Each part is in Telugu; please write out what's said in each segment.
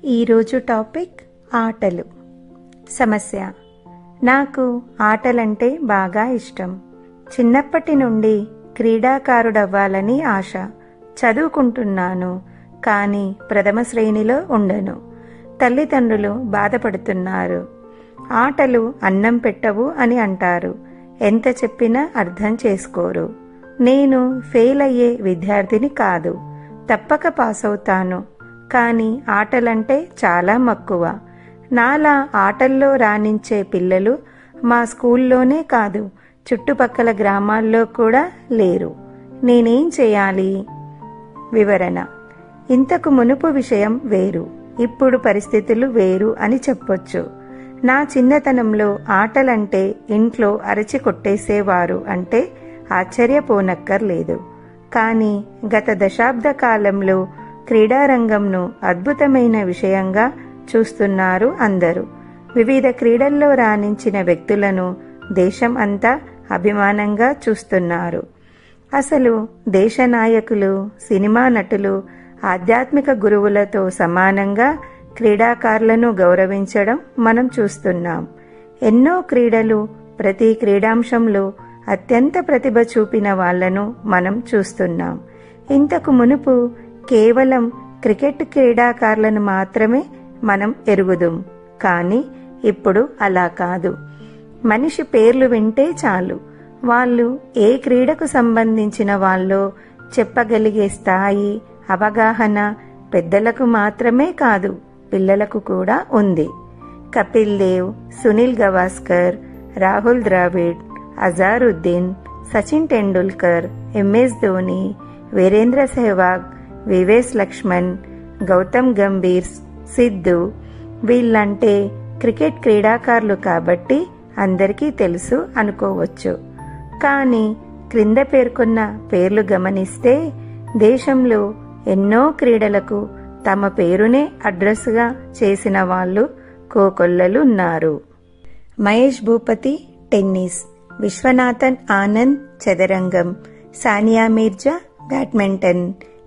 ఈరోజు టాపిక్ ఆటలు. సమస్య: నాకు ఆటలంటే బాగా ఇష్టం. చిన్నప్పటి నుండి క్రీడాకారుడవ్వాలని ఆశ. చదువుకుంటున్నాను, కానీ ప్రథమ శ్రేణిలో ఉండను. తల్లిదండ్రులు బాధపడుతున్నారు. ఆటలు అన్నం పెట్టవు అని అంటారు. ఎంత చెప్పినా అర్థం చేసుకోరు. నేను ఫెయిల్ అయ్యే విద్యార్థిని కాదు, తప్పక పాస్ అవుతాను. కానీ ఆటలంటే చాలా మక్కువ. నాలా ఆటల్లో రాణించే పిల్లలు మా స్కూల్లోనే కాదు, చుట్టుపక్కల గ్రామాల్లో కూడా లేరు. నేనేం చేయాలి? వివరణ: ఇంతకు మునుపు విషయం వేరు, ఇప్పుడు పరిస్థితులు వేరు అని చెప్పొచ్చు. నా చిన్నతనంలో ఆటలంటే ఇంట్లో అరచి కొట్టేసేవారు అంటే ఆశ్చర్యపోనక్కర్లేదు. కానీ గత దశాబ్ద కాలంలో క్రీడారంగంను అద్భుతమైన విషయంగా చూస్తున్నారు అందరూ. వివిధ క్రీడల్లో రాణించిన వ్యక్తులను దేశం అంతా అభిమానంగా చూస్తున్నారు. అసలు దేశ నాయకులు, సినిమా నటులు, ఆధ్యాత్మిక గురువులతో సమానంగా క్రీడాకారులను గౌరవించడం మనం చూస్తున్నాం. ఎన్నో క్రీడలు, ప్రతి క్రీడాంశంలో అత్యంత ప్రతిభ చూపిన వాళ్లను మనం చూస్తున్నాం. ఇంతకు మునుపు కేవలం క్రికెట్ క్రీడాకారులను మాత్రమే మనం ఎరుగుదుం. కానీ ఇప్పుడు అలా కాదు. మనిషి పేర్లు వింటే చాలు, వాళ్ళు ఏ క్రీడకు సంబంధించిన వాళ్ళో చెప్పగలిగే స్థాయి, అవగాహన పెద్దలకు మాత్రమే కాదు, పిల్లలకు కూడా ఉంది. కపిల్ దేవ్, సునీల్ గవాస్కర్, రాహుల్ ద్రావిడ్, అజారుద్దీన్, సచిన్ టెండూల్కర్, ఎంఎస్ ధోని, వీరేంద్ర సెహ్వాగ్, వివేస్ లక్ష్మణ్, గౌతమ్ గంభీర్, సిద్ధు వీళ్ళంటే క్రికెట్ క్రీడాకారులు కాబట్టి అందరికీ తెలుసు అనుకోవచ్చు. కానీ క్రింద పేర్కొన్న పేర్లు గమనిస్తే దేశంలో ఎన్నో క్రీడలకు తమ పేరునే అడ్రస్గా చేసిన వాళ్ళు కోకొల్లలున్నారు. మహేష్ భూపతి టెన్నిస్, విశ్వనాథన్ ఆనంద్ చదరంగం, సానియా మీర్జా బ్యాడ్మింటన్,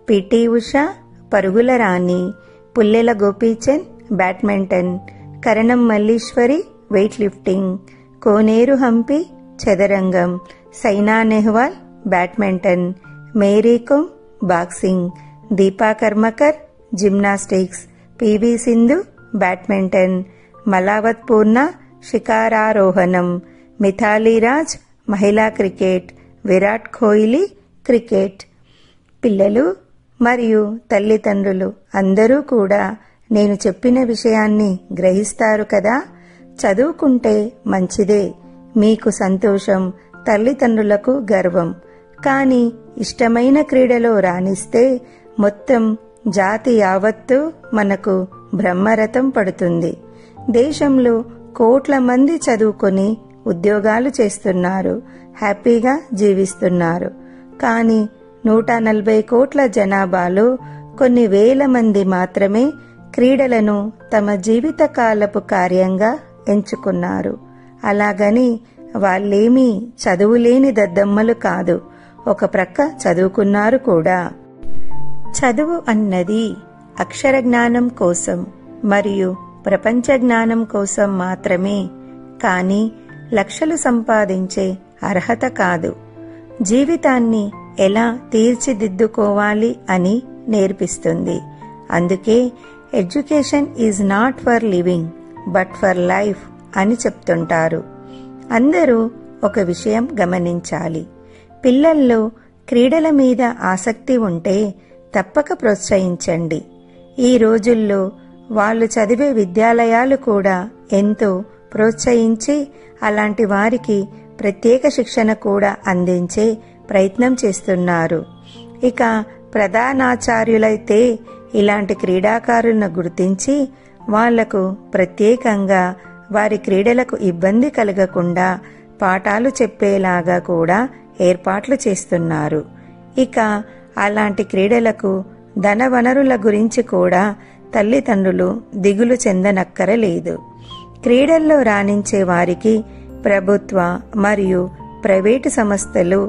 పిటి ఉషా పరుగుల రాణి, Pullela Gopichand badminton, Karnam Malleswari weightlifting, Koneru Humpy చదరంగం, Saina Nehwal badminton, Mary Kom boxing, Deepa Karmakar gymnastics, PV Sindhu badminton, Malavath Poorna శిఖరారోహణం, మిథాలీ రాజ్ మహిళా క్రికెట్, విరాట్ కోహ్లీ క్రికెట్. పిల్లలు మరియు తల్లిదండ్రులు అందరూ కూడా నేను చెప్పిన విషయాన్ని గ్రహిస్తారు కదా. చదువుకుంటే మంచిదే, మీకు సంతోషం, తల్లిదండ్రులకు గర్వం. కానీ ఇష్టమైన క్రీడలో రాణిస్తే మొత్తం జాతి యావత్తు మనకు బ్రహ్మరథం పడుతుంది. దేశంలో కోట్ల మంది చదువుకొని ఉద్యోగాలు చేస్తున్నారు, హ్యాపీగా జీవిస్తున్నారు. కానీ 140 కోట్ల జనాభాలో కొన్ని వేల మంది మాత్రమే క్రీడలను తమ జీవితకాలపు కార్యంగా ఎంచుకున్నారు. అలాగని వాళ్ళేమీ చదువులేని దద్దమ్మలు కాదు, ఒక ప్రక్క చదువుకున్నారు కూడా. చదువు అన్నది అక్షర జ్ఞానం కోసం మరియు ప్రపంచ జ్ఞానం కోసం మాత్రమే, కానీ లక్షలు సంపాదించే అర్హత కాదు. జీవితాన్ని ఎలా తీర్చిదిద్దుకోవాలి అని నేర్పిస్తుంది. అందుకే education is not for living but for life అని చెప్తుంటారు. అందరూ ఒక విషయం గమనించాలి. పిల్లల్లో క్రీడల మీద ఆసక్తి ఉంటే తప్పక ప్రోత్సహించండి. ఈ రోజుల్లో వాళ్ళు చదివే విద్యాలయాలు కూడా ఎంతో ప్రోత్సహించి అలాంటి వారికి ప్రత్యేక శిక్షణ కూడా అందించే ప్రయత్నం చేస్తున్నారు. ఇక ప్రధానాచార్యులైతే ఇలాంటి క్రీడాకారులను గుర్తించి వాళ్లకు ప్రత్యేకంగా వారి క్రీడలకు ఇబ్బంది కలగకుండా పాఠాలు చెప్పేలాగా కూడా ఏర్పాట్లు చేస్తున్నారు. ఇక అలాంటి క్రీడలకు ధన వనరుల గురించి కూడా తల్లిదండ్రులు దిగులు చెందనక్కరలేదు. క్రీడల్లో రాణించే వారికి ప్రభుత్వ మరియు ప్రైవేటు సంస్థలు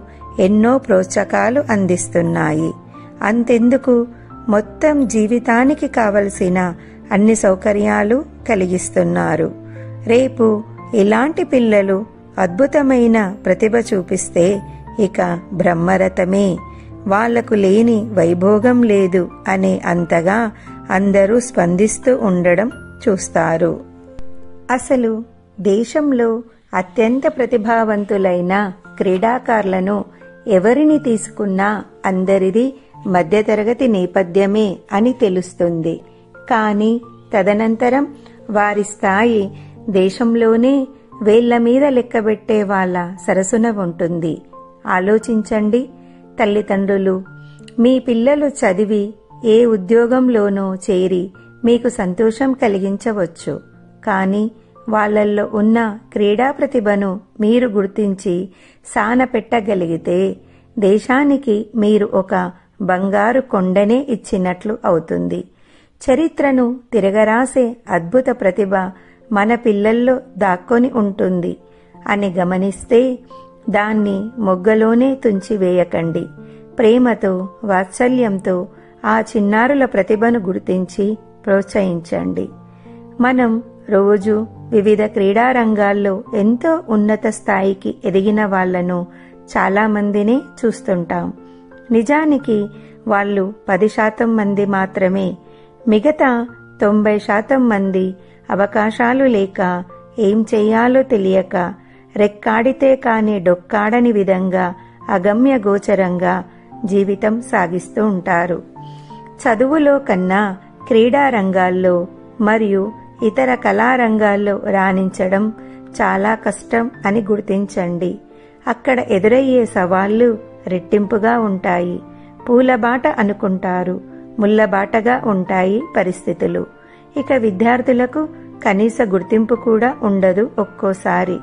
ఎన్నో ప్రోత్సాహకాలు అందిస్తున్నాయి. అంతెందుకు, మొత్తం జీవితానికి కావలసిన అన్ని సౌకర్యాలు కలిగిస్తున్నారు. రేపు ఇలాంటి పిల్లలు అద్భుతమైన ప్రతిభ చూపిస్తే ఇక బ్రహ్మరథమే, వాళ్లకు లేని వైభోగం లేదు అనే అంతగా అందరూ స్పందిస్తూ ఉండడం చూస్తారు. అసలు దేశంలో అత్యంత ప్రతిభావంతులైన క్రీడాకారులను ఎవరిని తీసుకున్నా అందరిది మధ్యతరగతి నేపథ్యమే అని తెలుస్తుంది. కానీ తదనంతరం వారి స్థాయి దేశంలోనే వేళ్ల మీద లెక్కబెట్టే వాళ్ళ సరసన ఉంటుంది. ఆలోచించండి తల్లిదండ్రులు, మీ పిల్లలు చదివి ఏ ఉద్యోగంలోనో చేరి మీకు సంతోషం కలిగించవచ్చు. కానీ వాళ్ళల్లో ఉన్న క్రీడా ప్రతిభను మీరు గుర్తించి సానపెట్టగలిగితే దేశానికి మీరు ఒక బంగారు కొండనే ఇచ్చినట్లు అవుతుంది. చరిత్రను తిరగరాసే అద్భుత ప్రతిభ మన పిల్లల్లో దాక్కొని ఉంటుంది అని గమనిస్తే దాన్ని మొగ్గలోనే తుంచివేయకండి. ప్రేమతో, వాత్సల్యంతో ఆ చిన్నారుల ప్రతిభను గుర్తించి ప్రోత్సహించండి. మనం రోజు వివిధ క్రీడా రంగాల్లో ఎంతో ఉన్నత స్థాయికి ఎదిగిన వాళ్లను చాలామందినే చూస్తుంటాం. నిజానికి వాళ్ళు 10% మంది మాత్రమే. మిగతా 90% మంది అవకాశాలు లేక, ఏం చెయ్యాలో తెలియక, రెక్కాడితే కాని డొక్కాడని విధంగా అగమ్య గోచరంగా జీవితం సాగిస్తూ ఉంటారు. చదువులో కన్నా క్రీడా రంగాల్లో మరియు ఇతర కళారంగాల్లో రాణించడం చాలా కష్టం అని గుర్తించండి. అక్కడ ఎదురయ్యే సవాళ్లు రెట్టింపుగా ఉంటాయి. పూలబాట అనుకుంటారు, ముళ్లబాటగా ఉంటాయి పరిస్థితులు. ఇక విద్యార్థులకు కనీస గుర్తింపు కూడా ఉండదు ఒక్కోసారి.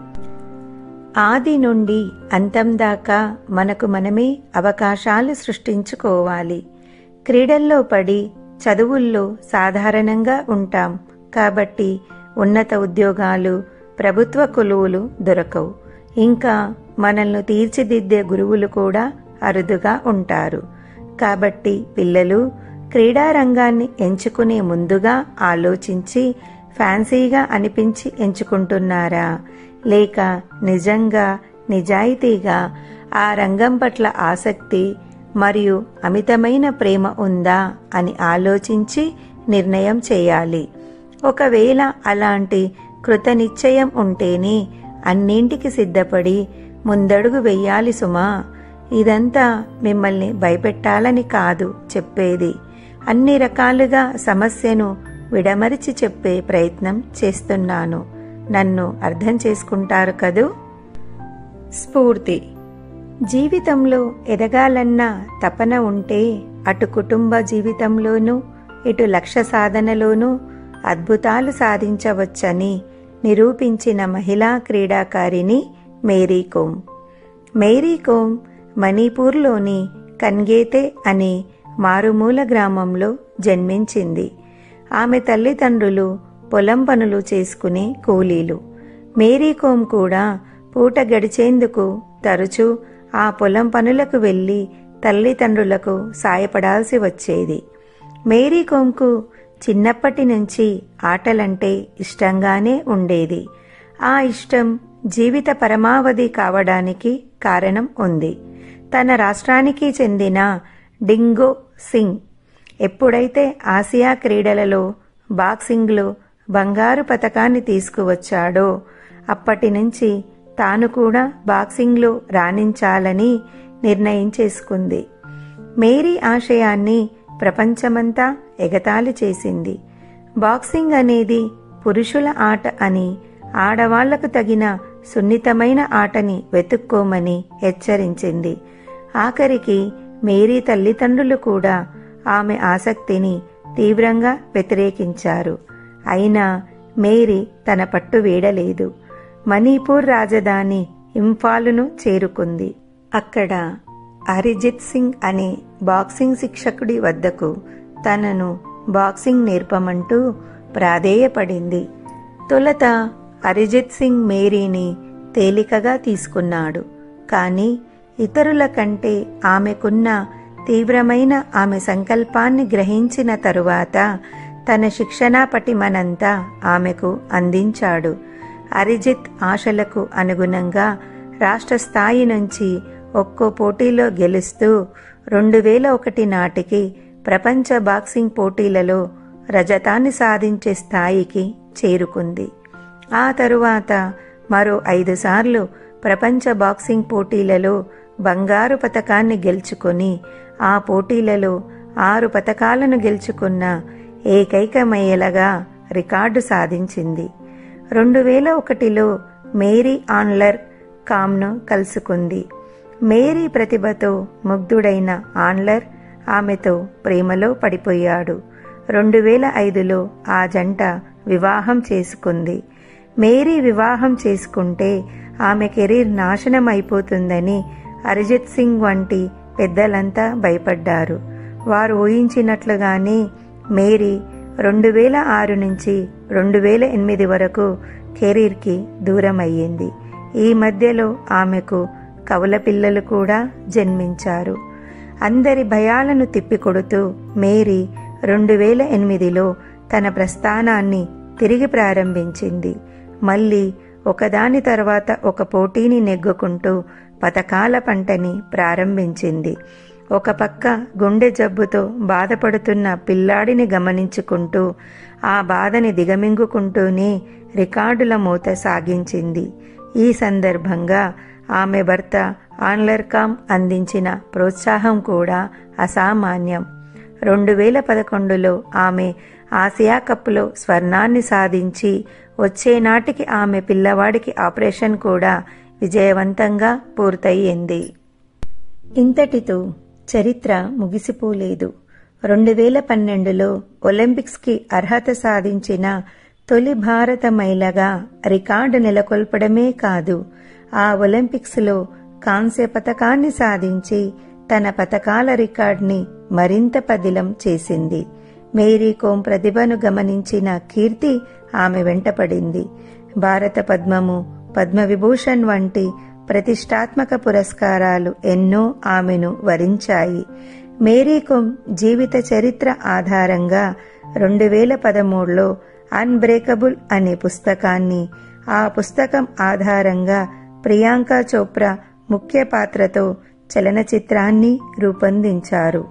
ఆది నుండి అంతం దాకా మనకు మనమే అవకాశాలు సృష్టించుకోవాలి. క్రీడల్లో పడి చదువుల్లో సాధారణంగా ఉంటాం కాబట్టి ఉన్నత ఉద్యోగాలు, ప్రభుత్వ కొలువులు దొరకవు. ఇంకా మనల్ని తీర్చిదిద్దే గురువులు కూడా అరుదుగా ఉంటారు. కాబట్టి పిల్లలు క్రీడారంగాన్ని ఎంచుకునే ముందుగా ఆలోచించి ఫ్యాన్సీగా అనిపించి ఎంచుకుంటున్నారా, లేక నిజంగా నిజాయితీగా ఆ రంగం పట్ల ఆసక్తి మరియు అమితమైన ప్రేమ ఉందా అని ఆలోచించి నిర్ణయం చేయాలి. ఒకవేళ అలాంటి కృతనిశ్చయం ఉంటేనే అన్నింటికి సిద్ధపడి ముందడుగు వెయ్యాలి సుమా. ఇదంతా మిమ్మల్ని భయపెట్టాలని కాదు చెప్పేది. అన్ని రకాలుగా సమస్యను విడమరిచి చెప్పే ప్రయత్నం చేస్తున్నాను. నన్ను అర్థం చేసుకుంటారు కదూ. స్ఫూర్తి. జీవితంలో ఎదగాలన్న తపన ఉంటే అటు కుటుంబ జీవితంలోనూ ఇటు లక్ష్య సాధనలోనూ అద్భుతాలు సాధించవచ్చని నిరూపించిన మహిళా క్రీడాకారిణి మేరీ కోమ్. మేరీ కోమ్ మణిపూర్లోని కన్గేతే అనే మారుమూల గ్రామంలో జన్మించింది. ఆమె తల్లిదండ్రులు పొలం పనులు చేసుకునే కూలీలు. మేరీ కోమ్ కూడా పూట గడిచేందుకు తరచూ ఆ పొలం పనులకు వెళ్లి తల్లిదండ్రులకు సాయపడాల్సి వచ్చేది. మేరీ కోమ్కు చిన్నప్పటి నుంచి ఆటలంటే ఇష్టంగానే ఉండేది. ఆ ఇష్టం జీవిత పరమావధి కావడానికి కారణం ఉంది. తన రాష్ట్రానికి చెందిన డింగో సింగ్ ఎప్పుడైతే ఆసియా క్రీడలలో బాక్సింగ్లో బంగారు పతకాన్ని తీసుకువచ్చాడో అప్పటి నుంచి తాను కూడా బాక్సింగ్లో రాణించాలని నిర్ణయం చేసుకుంది. మేరీ ఆశయాన్ని ప్రపంచమంతా ఎగతాళి చేసింది. బాక్సింగ్ అనేది పురుషుల ఆట అని, ఆడవాళ్లకు తగిన సున్నితమైన ఆటని వెతుక్కోమని హెచ్చరించింది. ఆఖరికి మేరీ తల్లిదండ్రులు కూడా ఆమె ఆసక్తిని తీవ్రంగా వ్యతిరేకించారు. అయినా మేరీ తన పట్టు వీడలేదు. మణిపూర్ రాజధాని ఇంఫాలును చేరుకుంది. అక్కడ అరిజిత్ సింగ్ అనే బాక్సింగ్ శిక్షకుడి వద్దకు తనను బాక్సింగ్ నేర్పమంటూ ప్రాధేయపడింది. తొలుత అరిజిత్ సింగ్ మేరీని తేలికగా తీసుకున్నాడు. కానీ ఇతరుల కంటే ఆమెకున్న తీవ్రమైన ఆమె సంకల్పాన్ని గ్రహించిన తరువాత తన శిక్షణా పటిమనంతా ఆమెకు అందించాడు. అరిజిత్ ఆశలకు అనుగుణంగా రాష్ట్ర స్థాయి నుంచి ఒక్కో పోటీలో గెలుస్తూ 2001 నాటికి ప్రపంచ బాక్సింగ్ పోటీలలో రజతాన్ని సాధించే స్థాయికి చేరుకుంది. ఆ తరువాత మరో 5 సార్లు ప్రపంచ బాక్సింగ్ పోటీలలో బంగారు పతకాన్ని గెలుచుకొని ఆ పోటీలలో 6 పతకాలను గెలుచుకున్న ఏకైక మహిళగా రికార్డు సాధించింది. 2001లో మేరీ ఆన్లర్ కామ్ను కలుసుకుంది. మేరీ ప్రతిభతో ముగ్ధుడైన ఆన్లర్ ఆమెతో ప్రేమలో పడిపోయాడు. 2005లో ఆ జంట వివాహం చేసుకుంది. మేరీ వివాహం చేసుకుంటే ఆమె కెరీర్ నాశనం అయిపోతుందని అరిజిత్ సింగ్ వంటి పెద్దలంతా భయపడ్డారు. వారు ఊహించినట్లుగానే మేరీ 2006 నుంచి 2008 వరకు కెరీర్కి దూరమయ్యింది. ఈ మధ్యలో ఆమెకు కవల పిల్లలు కూడా జన్మించారు. అందరి భయాలను తిప్పికొడుతూ మేరీ 2008లో తన ప్రస్థానాన్ని తిరిగి ప్రారంభించింది. మళ్ళీ ఒకదాని తర్వాత ఒక పోటీని నెగ్గుకుంటూ పతకాల పంటని ప్రారంభించింది. ఒక పక్క గుండె జబ్బుతో బాధపడుతున్న పిల్లాడిని గమనించుకుంటూ ఆ బాధని దిగమింగుకుంటూనే రికార్డుల మోత సాగించింది. ఈ సందర్భంగా ఆమె భర్త ఆన్లర్ కామ్ అందించిన ప్రోత్సాహం కూడా అసామాన్యం. 2011లో ఆమె ఆసియా కప్లో స్వర్ణాన్ని సాధించి వచ్చే నాటికి ఆమె పిల్లవాడికి ఆపరేషన్ కూడా విజయవంతంగా పూర్తయింది. ఇంతటితో చరిత్ర ముగిసిపోలేదు. 2012లో ఒలింపిక్స్కి అర్హత సాధించిన తొలి భారత మహిళగా రికార్డు నెలకొల్పడమే కాదు, ఆ ఒలింపిక్స్లో కాంస్య పతకాన్ని సాధించి తన పతకాల రికార్డుని మరింత పదిలం చేసింది. మేరీ కోమ్ ప్రతిభను గమనించిన కీర్తి ఆమె వెంటపడింది. భారత పద్మము, పద్మవిభూషణ్ వంటి ప్రతిష్టాత్మక పురస్కారాలు ఎన్నో ఆమెను వరించాయి. మేరీ కోమ్ జీవిత చరిత్ర ఆధారంగా 2013లో అన్బ్రేకబుల్ అనే పుస్తకాన్ని, ఆ పుస్తకం ఆధారంగా ప్రియాంక చోప్రా ముఖ్య పాత్రతో చలనచిత్రాన్ని రూపొందించారు.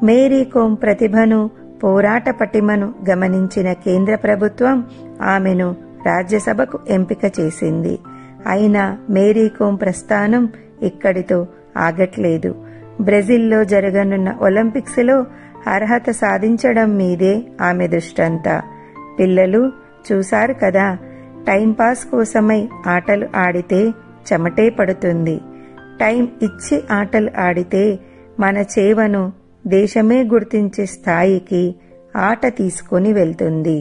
మేరీ కోమ్ ప్రతిభను, పోరాట పటిమను గమనించిన కేంద్ర ప్రభుత్వం ఆమెను రాజ్యసభకు ఎంపిక చేసింది. అయినా మేరీ కోమ్ ప్రస్థానం ఇక్కడితో ఆగట్లేదు. బ్రెజిల్లో జరగనున్న ఒలింపిక్స్లో అర్హత సాధించడం మీదే ఆమె దృష్టంతా. పిల్లలు చూశారు కదా, టైంపాస్ కోసమై ఆటలు ఆడితే చెమటే పడుతుంది. టైం ఇచ్చి ఆటలు ఆడితే మన చేవను దేశమే గుర్తించే స్థాయికి ఆట తీసుకొని వెళ్తుంది.